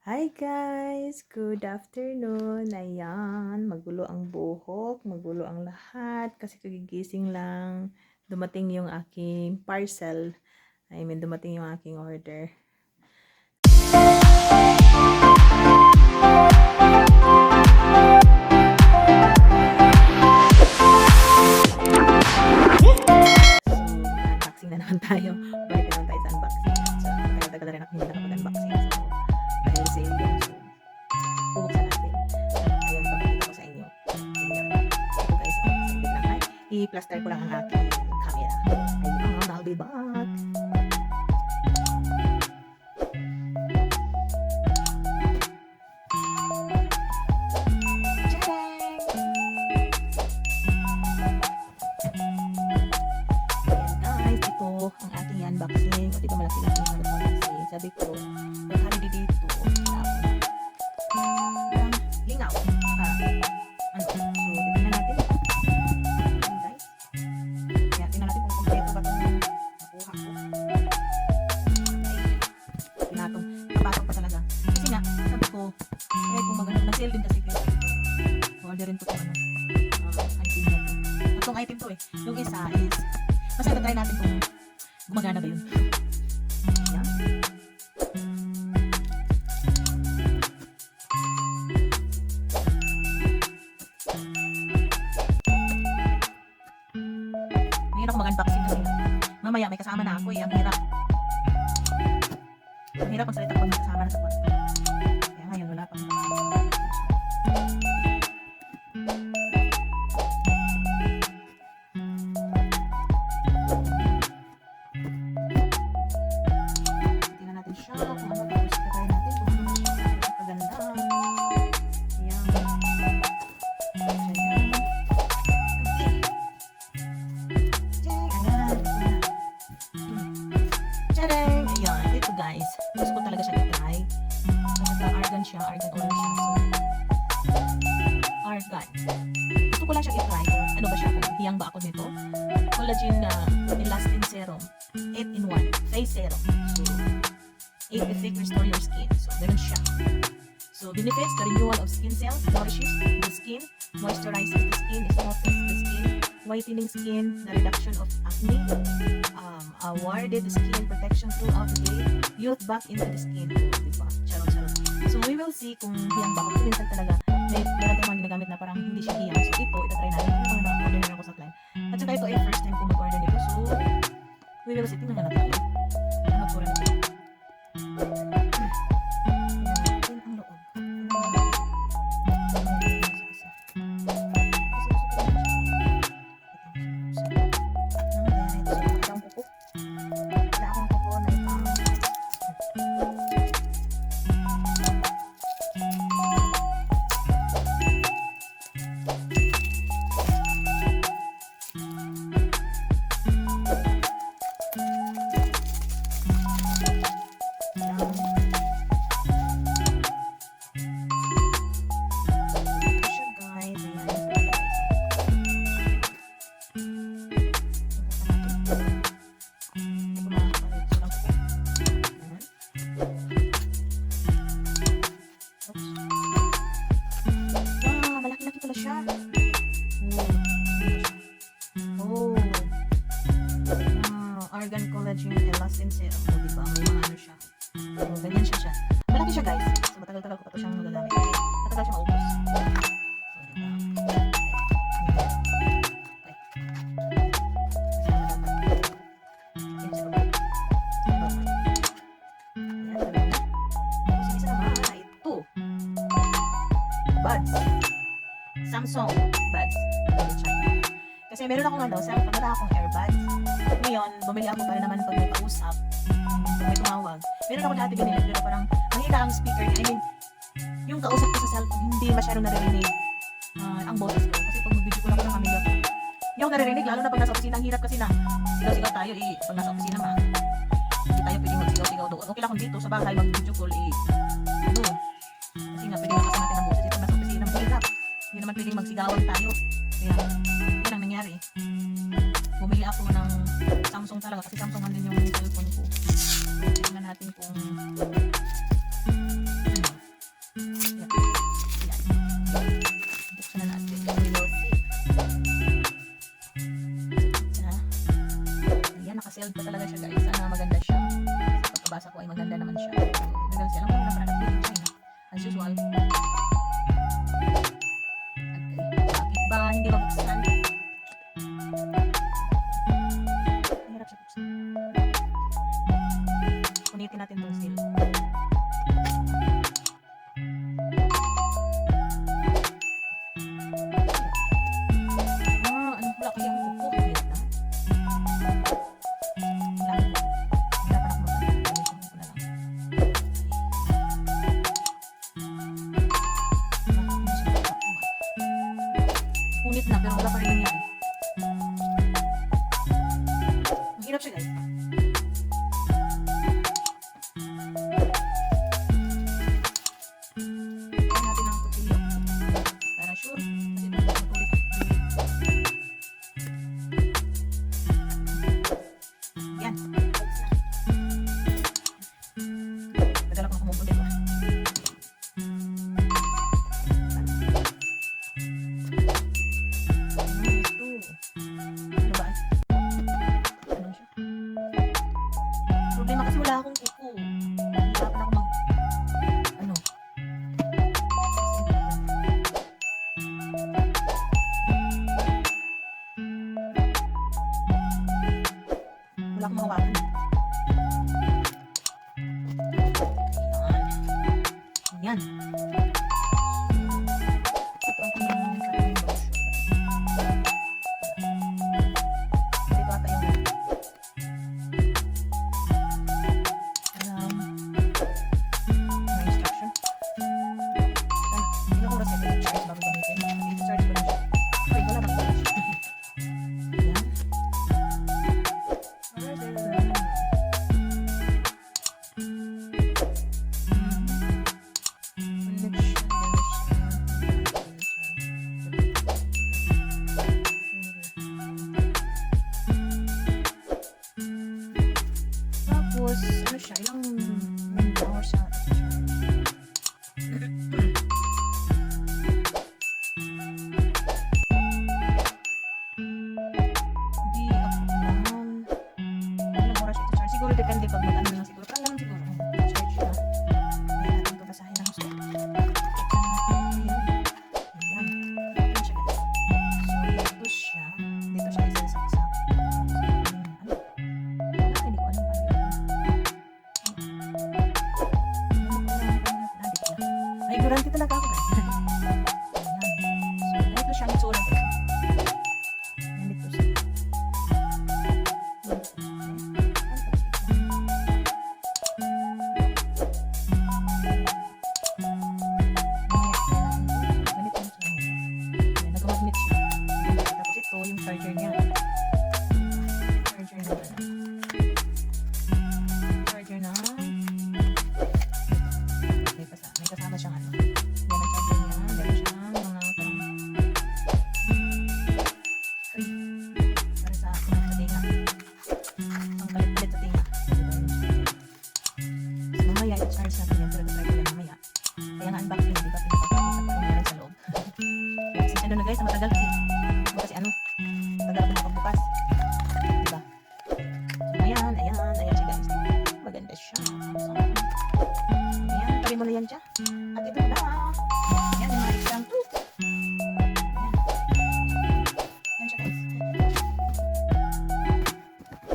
Hi guys! Good afternoon! Ayan, magulo ang buhok, magulo ang lahat kasi kagigising lang. Dumating yung aking parcel. Dumating yung aking order. So, unboxing na naman tayo. Balik na naman tayo sa unboxing. So, matagal-tagal na rin ako hindi nakapag-unboxing. So, dahil sale yun. So, bubuksan natin. Ayun, pakikita ko sa inyo. Tingnan. Ito guys, saglit lang ay. I-plaster ko lang ang aking camera. Ayun, I'll be back. Ayan guys, ito ang aking unboxing. O diba malaki lang yung unboxing. Sabi ko, maghali dito. Lingaw. So, tingnan natin. Ayan guys. Kaya tingnan natin kung kompleto ba itong nakuha ko. Ay, pinatong. Kapatong pa talaga. Kasi nga, sabi ko, kung maganda, nag-sale din kasi guys. Orderin ko itong item na ito. Itong item to eh. Yung isa is, basta try natin kung gumagana ba yun. Ayan. Mahirap mag-unboxing kasi mamaya may kasama na ako eh. Ang hirap. Ang hirap magsalita pag may kasama na sa kwarto. Kaya ngayon wala pang tingnan natin siya kung ano tapos try natin kung ano siya paganda. Ayan. Tadang! Ayan, ito guys. Gusto ko talaga siya i-try. Argan siya, argan oil siya. So, argan. Gusto ko lang siya i-try kung ano ba siya, kung hiyang ba ako nito. Collagen na elastin serum. 8-in-1. Face serum. So, 8 effect restore your skin. So, ganun siya. So, benefits, the renewal of skin cells, nourishes the skin, moisturizes the skin, smoothens the skin, whitening skin, the reduction of acne, awarded skin protection throughout the day, youth back into the skin. Diba? Charot. So, we will see kung hiyang ba ako. Kasi minsan talaga, meron tayong mga ginagamit na parang hindi siya hiyang. So, ito, itatry natin. Ito mga order na ako sa client. At saka ito ay first time kong mag-order nito. So, we will see. Tingnan na natin. Ano po rin ito? Argan collagen elastin serum. O, diba? May mga ano siya. So, ganyan siya. Malaki siya guys. So, matagal-tagal ko pa ito siyang magagamit. Matagal siya maubos. So, diba? Buds. Samsung buds. Kasi meron akong meron akong earbuds. Ngayon, bumili ako para naman pag may pausap, pag may tumawag. Meron ako dati binili, pero parang mahina ang speaker niya. Yung kausap ko sa cellphone, hindi masyadong naririnig ang boses ko. Kasi pag mag-video ko lang ako ng pamilya ko, hindi ako naririnig, lalo na pag nasa opisina. Ang hirap kasi na sigaw-sigaw tayo pag nasa opisina hindi tayo pwedeng magsigaw-sigaw doon. Okay lang kung dito sa bahay mag-video call doon. Kasi nga pwedeng makasan natin ang boses. Pag nasa opisina, mahirap. Hindi naman pwedeng magsigawan tayo. Kaya, yan ang nangyari. Bumili ako ng Samsung talaga kasi Samsung din yung cellphone ko. So, tignan natin kung siya. Nagal siya lang na para nagpili siya. As usual. Okay. Bakit ba hindi mabuksan? Mahirap siya buksan. Punitin natin itong seal. Wala kayang kuko. Hirap na. Punit na pero wala pa rin nangyari. Mahirap siya guys. Kaya natin ang tutuyo. Para sure. Kasi ito ulit. Yan. Nadala ko na kumupulit ba. Problema kasi wala akong kuko. Hirapan ako ano. Wala akong mahawakan. Ayan. Yan. Ito ang kanyang lotion. Ito ata yung instruction. Ilang oras ito yung charge bago gamitin. Ito charge ko lang siya. Okay, wala bang charge. Ayan. Tapos, ano siya, ilang hours siya. Hindi ako naman. Ilang oras ito charge. Siguro depende pag mag-ano lang siguro. Parang naman siguro. Charge siya. Kaya natin ito basahin ng gusto. Ayan. Ayan siya guys. So, dito siya. Dito siya isasaksak. Ano? Hindi ko alam paano yun. Ay, guranti talaga ako guys. Ayan. So, ganito siya ang itsura guys. Ganito siya. Ganito siya. Ayan, nag-magnet siya. Tapos ito yung charger niya. Charger na charger na may kasama siyang ano. Yan ang charger niya. Meron siyang mga parang free para sa tinga. Ang palit-palit sa tinga. So, mamaya i-charge natin yan. Pero try ko yan mamaya. Kaya nga unboxing, di ba? Pinapapakita pa rin meron sa loob. Kasi ano na guys, na matagal kasi ano, matagal ako makapagbukas. Diba? So, ayan siya guys. Maganda siya. Samsung. Ayan, tabi mo na yan siya. At ito na. Ayan, yung mga exam tools. Ayan. Ayan siya guys.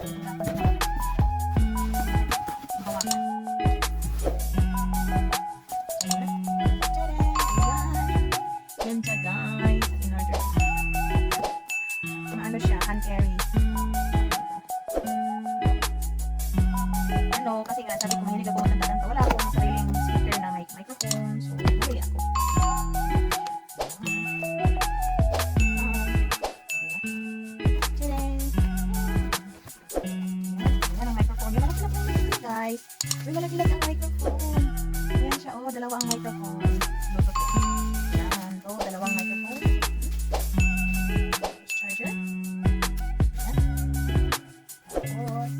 Hirapan na. Mahawakan. Ayan. Yan siya guys. In order. Ano siya, hand carry. Ano, kasi nga sabi ko mahilig ako ng talento. Wala akong sariling speaker na microphone. So, huli ako. Yan ang microphone. Yung malaki lang ang guys. May malaki lang ang microphone. Ayan siya. Oh, dalawa ang microphone. Yan. Oh, dalawang microphone. Charger. Yan. Tapos,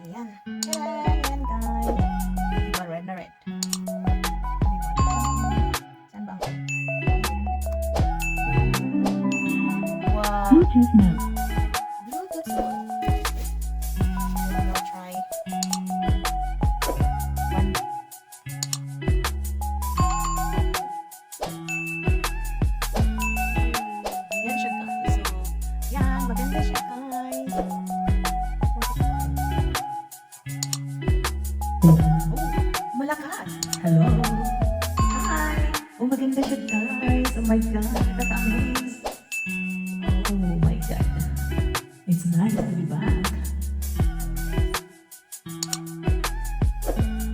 Ayan. Ayan, guys. Bluetooth mode. Bluetooth mode. I'll try. One. Yan siya guys. So, yan. Maganda siya guys. Oh, malakas. Hello. Hi. Oh, maganda siya guys. Oh my God. Nakaka-amaze. Oh my God. It's nice to be back.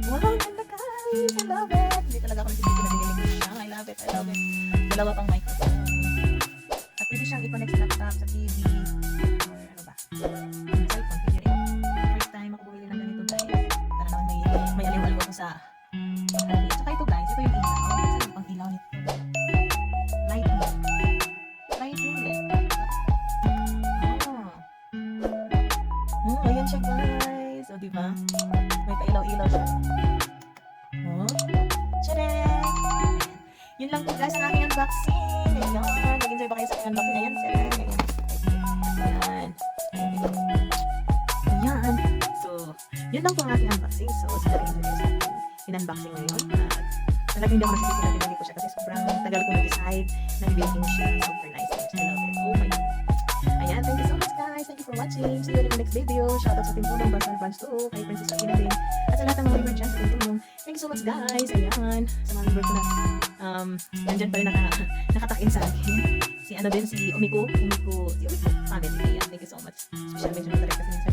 Wow, ganda guys. I love it. Hindi talaga ako nagsisisi na binili ko siya. I love it. I love it. Dalawa pang microphone. At pwede siyang i-connect sa laptop, sa TV, or ano ba? Cellphone, pwede rin. First time ako bumili ng ganito guys. Para naman may aliw-aliw ako sa at saka ito guys, ito yung ilaw. Saan yung pang ilaw nito? Lightning. Lightning LED. Ayan siya guys. O, diba? May pailaw-ilaw siya. Oh. Tcharam! Yun lang po guys ang aking unboxing. Ayan. Nag-enjoy ba kayo sa aking unboxing? Ayan. Tcharam! Ayan. Ayan. So, yun lang po ang aking unboxing. So, sana enjoy kayo sa aking in-unboxing ngayon. At talagang hindi ako masisisi na binili ko siya kasi sobrang tagal ko na-decide na bibili ko siya. Super nice. I love it. Oh my God. Ayan. Thank you so much guys. Thank you for watching. See you in the next video. Shoutout sa Team Tulong, Basal Branch 2, kay Princess Akina din. At sa lahat ng mga member dyan sa Team Tulong. Thank you so much guys. Ayan. Sa mga member ko na nandyan pa rin nakatak-in sa akin. Si ano din, si Umiko family. Ayan. Thank you so much. Special mention na rin kasi minsan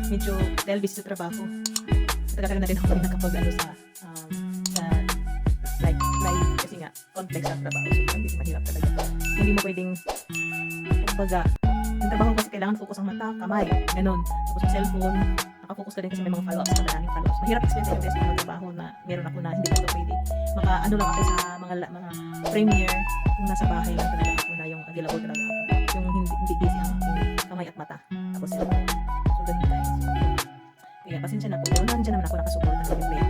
medyo dahil busy sa trabaho. Tagal-tagal na rin ako nakapag sa live kasi nga complex ang trabaho. So, hindi mahirap talaga. Hindi mo pwedeng kumbaga, yung trabaho kasi kailangan focus ang mata, kamay, ganun. Tapos yung cellphone, nakafocus ka din kasi may mga follow-ups, maraming follow-ups. Mahirap explain sa yung mga trabaho na meron ako na hindi ko pwede. Ano lang ako sa mga premiere, kung nasa bahay lang talaga ako na yung available talaga ako. Yung hindi busy ang aking kamay at mata. Tapos cellphone. So, ganun guys. Kaya pasensya na po. Nandiyan naman ako nakasuporta sa mga